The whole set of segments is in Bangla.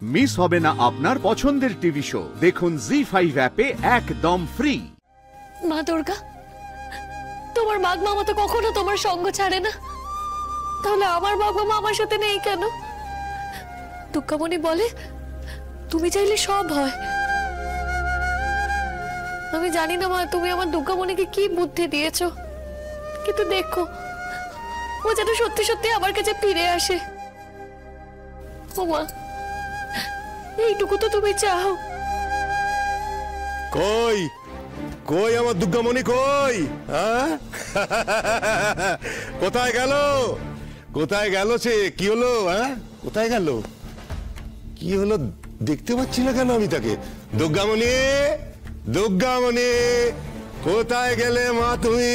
মিস হবে না আপনার পছন্দের টিভি শো। দেখুন জি5 অ্যাপে একদম ফ্রি। মা দুর্গা, তোমার বাঘ মামা তো কখনো তোমার সঙ্গ ছাড়ে না, তাহলে আমার বাঘ মামা আমার সাথে নেই কেন? দুর্গামণি বলে তুমি চাইলে সব হয়। আমি জানি না মা, তুমি আমার দুর্গামণিকে কি বুদ্ধি দিয়েছো, কিন্তু দেখো ও যেন সত্যি সত্যি আমার কাছে ফিরে আসে। ও মা, এইটুকু তো তুমি চাও। কই কই আমার দুর্গামণি কই? কোথায় গেল? কোথায় গেল সে? কি হলো? কোথায় গেল? কি হলো দেখতে পাচ্ছি না কেন আমি তাকে? দুর্গামণি, দুর্গামণি, কোথায় গেলে মা তুমি?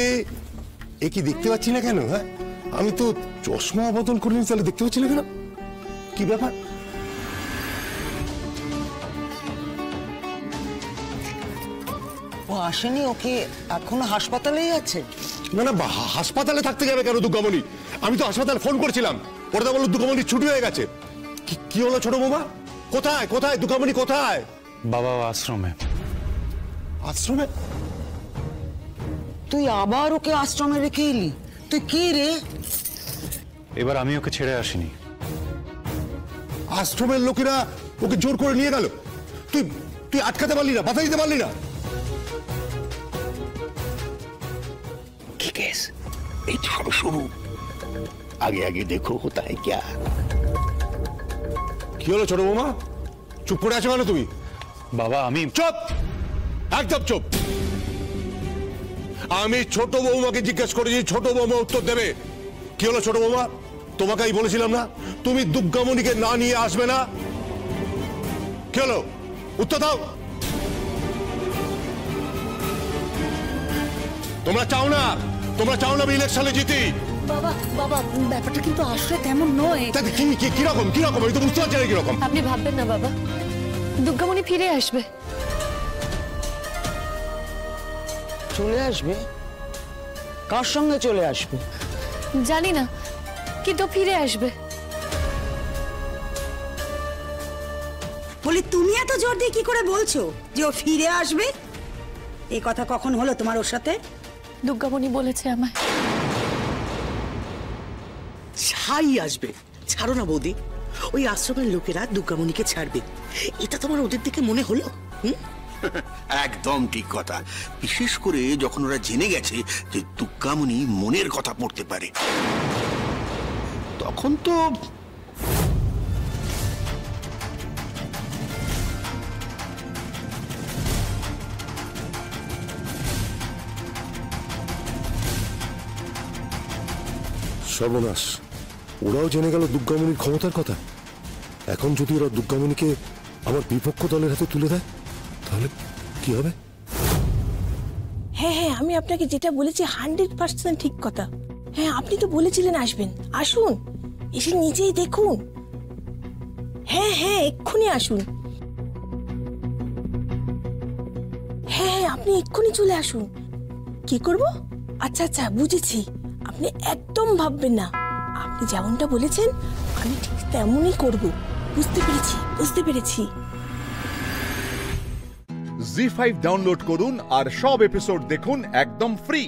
এ কি দেখতে পাচ্ছি না কেন? আমি তো চশমা বদল করিনি, তাহলে দেখতে পাচ্ছি না কেন? কি ব্যাপার? ও আসেনি? ওকে এখনো হাসপাতালেই আছে? না না, হাসপাতালে থাকতে যাবে কেন দুর্গামণি? আমি তো হাসপাতালে ফোন করেছিলাম, ওরা তো বললো দুর্গামণি ছুটি হয়ে গেছে। কি হলো ছোট বৌমা? কোথায় কোথায় দুর্গামণি কোথায়? বাবা আশ্রমে। আশ্রমে? তুই আবার ওকে আশ্রমে রেখে এলি? তুই কি রে? এবার আমি ওকে ছেড়ে আসিনি। আশ্রমের লোকেরা ওকে জোর করে নিয়ে গেল, তুই তুই আটকাতে পারলি না, বাধা দিতে পারলি না? কি কেস? এই তো শুরু, আগে আগে দেখো হোতা হ্যায় ক্যা। কি হলো ছোট বৌমা? চুপ করে আছো কেন তুমি? বাবা আমি চুপ, একদম চুপ। আমি ছোট বৌমাকে জিজ্ঞেস করেছি, ছোট বৌমা উত্তর দেবে। কি হলো ছোট বৌমা? তোমাকে আমি বলেছিলাম না তুমি দুর্গামণিকে না নিয়ে আসবে না? কি হলো? উত্তর দাও। তোমরা চাও না, তোমরা চাও না আমি ইলেকশনে জিতি? বাবা বাবা, ব্যাপারটা কিন্তু আসলে তেমন নয়। কিরকম কিরকম আমি তো বুঝতে পারছি না কিরকম। আপনি ভাববেন না বাবা, দুর্গামণি ফিরে আসবে। চলে আসবে? কার সঙ্গে চলে আসবে জানি না, কিন্তু ফিরে আসবে। বলি তুমি এত জোর দিয়ে কি করে বলছো যে ও ফিরে আসবে? এই কথা কখন হলো তোমার ওর সাথে? দুর্গামণি বলেছে আমায়। ছাই আসবে। ছাড়ো না বৌদি, ওই আশ্রমের লোকেরা দুর্গামণিকে ছাড়বে, এটা তোমার ওদের দিকে মনে হলো? একদম ঠিক কথা, বিশেষ করে যখন ওরা জেনে গেছে যে দুর্গামণি মনের কথা পড়তে পারে, তখন তো সর্বনাশ, ওরাও জেনে গেল দুর্গামণির ক্ষমতার কথা। এখন যদি ওরা দুর্গামণিকে আমার বিপক্ষ দলের হাতে তুলে দেয়, তাহলে কি হবে? হ্যাঁ হ্যাঁ, আমি আপনাকে যেটা বলেছি 100% ঠিক কথা। হ্যাঁ, আপনি তো বলেছিলেন আসবেন, আসুন, এসে নিজেই দেখুন। হ্যাঁ হ্যাঁ, এক্ষুনি আসুন। হ্যাঁ হ্যাঁ, আপনি এক্ষুনি চলে আসুন। কি করব? আচ্ছা আচ্ছা, বুঝেছি। আপনি একদম ভাববেন না, আপনি যেমনটা বলেছেন আমি ঠিক তেমনই করব। বুঝতে পেরেছি বুঝতে পেরেছি। জি5 ডাউনলোড করুন আর সব এপিসোড দেখুন একদম ফ্রি।